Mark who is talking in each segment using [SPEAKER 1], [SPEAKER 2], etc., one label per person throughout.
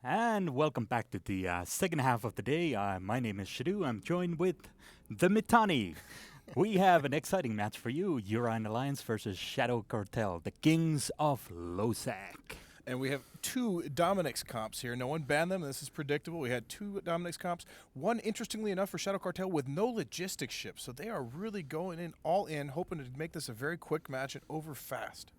[SPEAKER 1] And welcome back to the second half of the day. My name is Shadu. I'm joined with the Mitani. We have an exciting match for you, Urine Alliance versus Shadow Cartel, the Kings of Losac.
[SPEAKER 2] And we have two Dominic's comps here. No one banned them. This is predictable. We had two Dominic's comps. One, interestingly enough, for Shadow Cartel with no logistics ship. So they are really going in all in, hoping to make this a very quick match and over fast.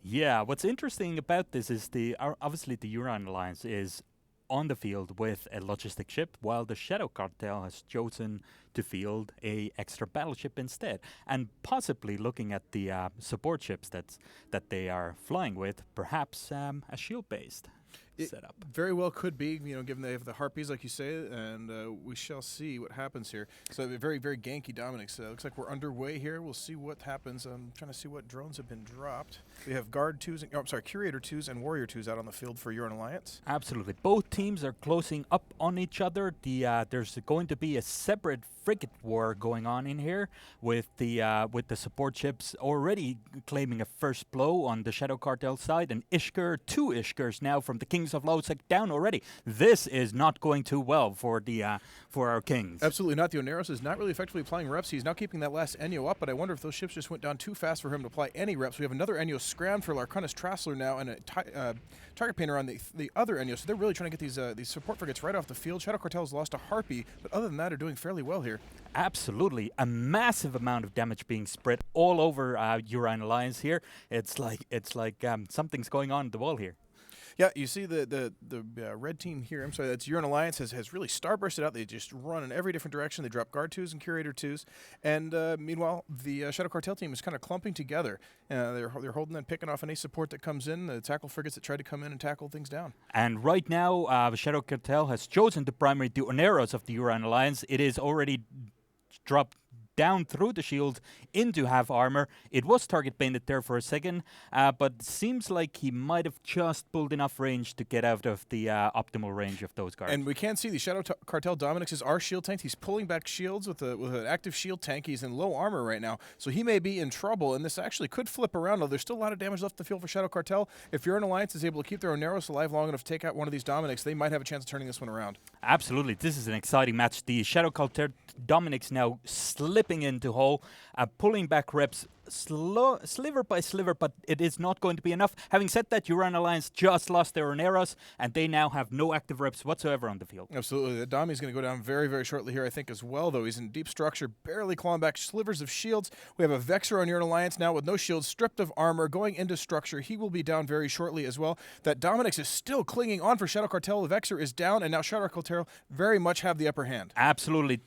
[SPEAKER 1] Yeah, what's interesting about this is obviously the Urine Alliance is on the field with a logistic ship, while the Shadow Cartel has chosen to field a extra battleship instead, and possibly looking at the support ships that they are flying with, perhaps a shield-based setup.
[SPEAKER 2] Very well could be, given they have the Harpies, like you say, and we shall see what happens here. So very, very ganky Dominic's. Looks like we're underway here. We'll see what happens. I'm trying to see what drones have been dropped. We have Guard 2s, Curator 2s and Warrior 2s out on the field for Urine Alliance.
[SPEAKER 1] Absolutely. Both teams are closing up on each other. There's going to be a separate frigate war going on in here with the support ships already claiming a first blow on the Shadow Cartel side, and two Ishkers now from the Kings of Losac down already. This is not going too well for our Kings.
[SPEAKER 2] Absolutely not. The Oneros is not really effectively applying reps. He's now keeping that last Enyo up, but I wonder if those ships just went down too fast for him to apply any reps. We have another Enyo scrammed for Larcunus Trassler now, and a target painter on the other Enyo. So they're really trying to get these support frigates right off the field. Shadow Cartel has lost a Harpy, but other than that, are doing fairly well here.
[SPEAKER 1] Absolutely. A massive amount of damage being spread all over Urine Alliance here. It's like something's going on the wall here.
[SPEAKER 2] Yeah, you see the red team here, I'm sorry, that's Urine Alliance, has really starbursted out. They just run in every different direction. They drop Guard 2s and Curator 2s. And meanwhile, the Shadow Cartel team is kind of clumping together. They're holding and picking off any support that comes in, the tackle frigates that try to come in and tackle things down.
[SPEAKER 1] And right now, Shadow Cartel has chosen to primary the Oneros of the Urine Alliance. It is already dropped down through the shield into half armor. It was target painted there for a second, but seems like he might have just pulled enough range to get out of the optimal range of those guards.
[SPEAKER 2] And we can see the Shadow Cartel Dominic's are shield tanked. He's pulling back shields with an active shield tank. He's in low armor right now, so he may be in trouble, and this actually could flip around, though there's still a lot of damage left in the field for Shadow Cartel. If Urine Alliance is able to keep their Oneros alive long enough to take out one of these Dominic's, they might have a chance of turning this one around.
[SPEAKER 1] Absolutely. This is an exciting match. The Shadow Cartel Dominic's now slipping into hole, pulling back reps sliver by sliver, but it is not going to be enough. Having said that, Urine Alliance just lost their Oneros, and they now have no active reps whatsoever on the field.
[SPEAKER 2] Absolutely. The Domi's going to go down very, very shortly here, I think, as well, though. He's in deep structure, barely clawing back slivers of shields. We have a Vexer on Urine Alliance now with no shields, stripped of armor, going into structure. He will be down very shortly as well. That Dominic's is still clinging on for Shadow Cartel. The Vexer is down, and now Shadow Cartel very much have the upper hand.
[SPEAKER 1] Absolutely.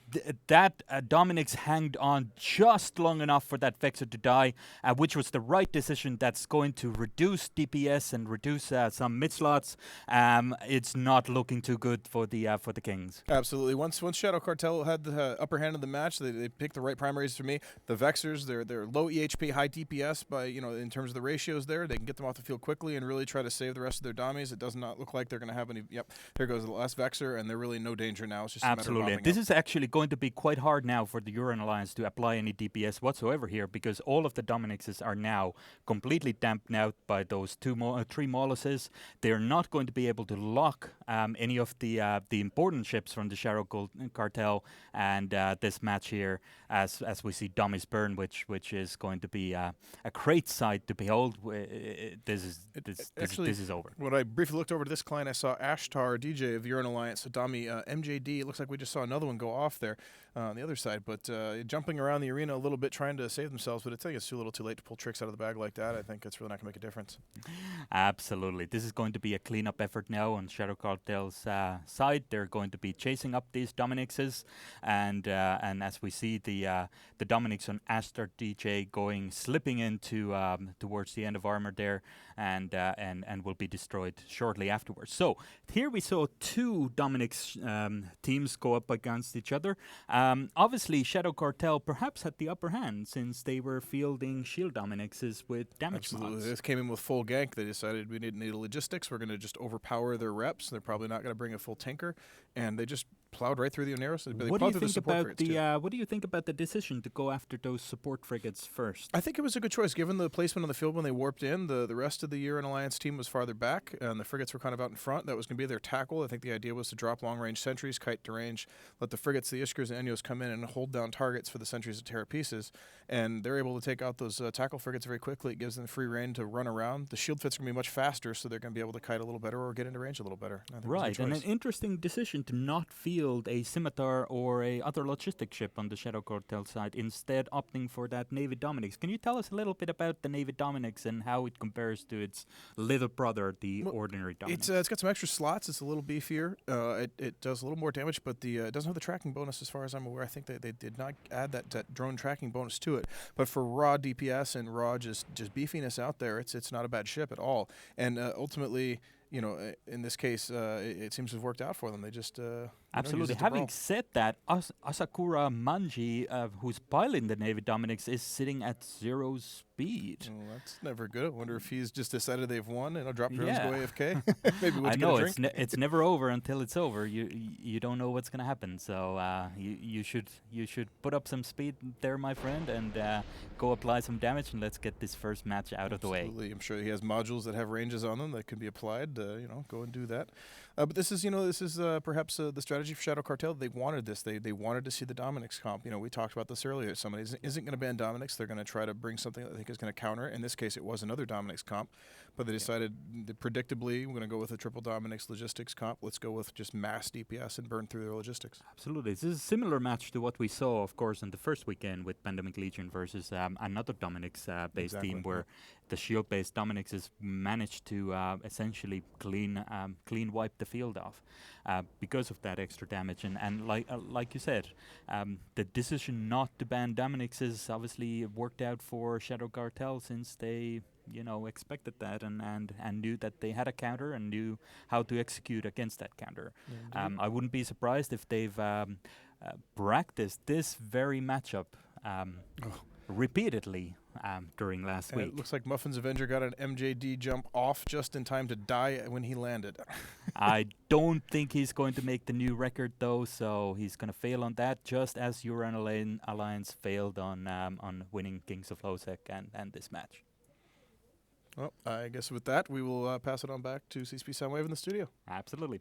[SPEAKER 1] That Dominic's hanged on just long enough for that Vexer to die, which was the right decision. That's going to reduce DPS and reduce some mid slots. It's not looking too good for the Kings.
[SPEAKER 2] Absolutely. Once Shadow Cartel had the upper hand of the match, they picked the right primaries for me. The Vexers, they're low EHP, high DPS, by in terms of the ratios there. They can get them off the field quickly and really try to save the rest of their dummies. It does not look like they're going to have any. Yep, here goes the last Vexer, and they're really in no danger now. It's just
[SPEAKER 1] absolutely.
[SPEAKER 2] A matter of
[SPEAKER 1] this is actually going to be quite hard now for the Urine Alliance to apply any DPS whatsoever here, because all of the Dominic's are now completely damped out by those three Moluses. They're not going to be able to lock any of the important ships from the Shadow Cartel, and this match here, as we see dummies burn, which is going to be a great sight to behold. This is over.
[SPEAKER 2] When I briefly looked over to this client, I saw Ashtar, DJ of Urine Alliance, Sadami, MJD. It looks like we just saw another one go off there on the other side, but jumping around the arena a little bit trying to save themselves, but I think it's a little too late to pull tricks out of the bag like that. I think it's really not going to make a difference.
[SPEAKER 1] Absolutely. This is going to be a cleanup effort now on Shadow Cartel's side. They're going to be chasing up these Dominic's, and as we see the Dominic's on Astar DJ slipping into towards the end of armor there, and will be destroyed shortly afterwards. So here we saw two Dominic's teams go up against each other. Obviously, Shadow Cartel perhaps had the upper hand since they were fielding shield Dominic's with damage mods.
[SPEAKER 2] Absolutely. This came in with full gank. They decided we need logistics. We're going to just overpower their reps. They're probably not going to bring a full tanker, and they just plowed right through the Oneros.
[SPEAKER 1] What do you think about the decision to go after those support frigates first?
[SPEAKER 2] I think it was a good choice, given the placement on the field when they warped in. The rest of of the Urine Alliance team was farther back, and the frigates were kind of out in front. That was going to be their tackle. I think the idea was to drop long-range sentries, kite to range, let the frigates, the Iskers and Enyos come in and hold down targets for the sentries to tear pieces. And they're able to take out those tackle frigates very quickly. It gives them free reign to run around. The shield fits are going to be much faster, so they're going to be able to kite a little better or get into range a little better.
[SPEAKER 1] Right, and an interesting decision to not field a Scimitar or a other logistic ship on the Shadow Cartel side, instead opting for that Navy Dominix. Can you tell us a little bit about the Navy Dominix and how it compares to its little brother, the ordinary Dominix?
[SPEAKER 2] It's got some extra slots. It's a little beefier. It does a little more damage, but it doesn't have the tracking bonus as far as I'm aware. I think they did not add that drone tracking bonus to it. But for raw DPS and raw just beefiness out there, it's not a bad ship at all. And ultimately, in this case, it seems to have worked out for them. They just
[SPEAKER 1] absolutely. Having said that, Asakura Manji, who's piloting the Navy Dominix, is sitting at 0 speed.
[SPEAKER 2] Well, that's never good. I wonder if he's just decided they've won and drop drones go AFK. Maybe
[SPEAKER 1] I know it's never over until it's over. You don't know what's gonna happen. So you should put up some speed there, my friend, and go apply some damage, and let's get this first match out of the way.
[SPEAKER 2] Absolutely. I'm sure he has modules that have ranges on them that can be applied. Go and do that. But this is perhaps the strategy for Shadow Cartel. They wanted this. They wanted to see the Dominix comp. We talked about this earlier. Somebody isn't going to ban Dominix. They're going to try to bring something that they think is going to counter. In this case, it was another Dominix comp, but they decided that predictably, we're going to go with a triple Dominix logistics comp. Let's go with just mass DPS and burn through their logistics.
[SPEAKER 1] Absolutely. This is a similar match to what we saw, of course, in the first weekend with Pandemic Legion versus another Dominix-based team, where the shield-based Dominixes managed to essentially clean wipe the field off because of that extra damage. And like you said, the decision not to ban Dominixes obviously worked out for Shadow Cartel, since they expected that and knew that they had a counter and knew how to execute against that counter. I wouldn't be surprised if they've practiced this very matchup repeatedly during last week.
[SPEAKER 2] It looks like Muffin's Avenger got an MJD jump off just in time to die when he landed.
[SPEAKER 1] I don't think he's going to make the new record, though, so he's going to fail on that, just as Urine Alliance failed on winning Kings of Losec and this match.
[SPEAKER 2] Well, I guess with that, we will pass it on back to CSP Soundwave in the studio.
[SPEAKER 1] Absolutely.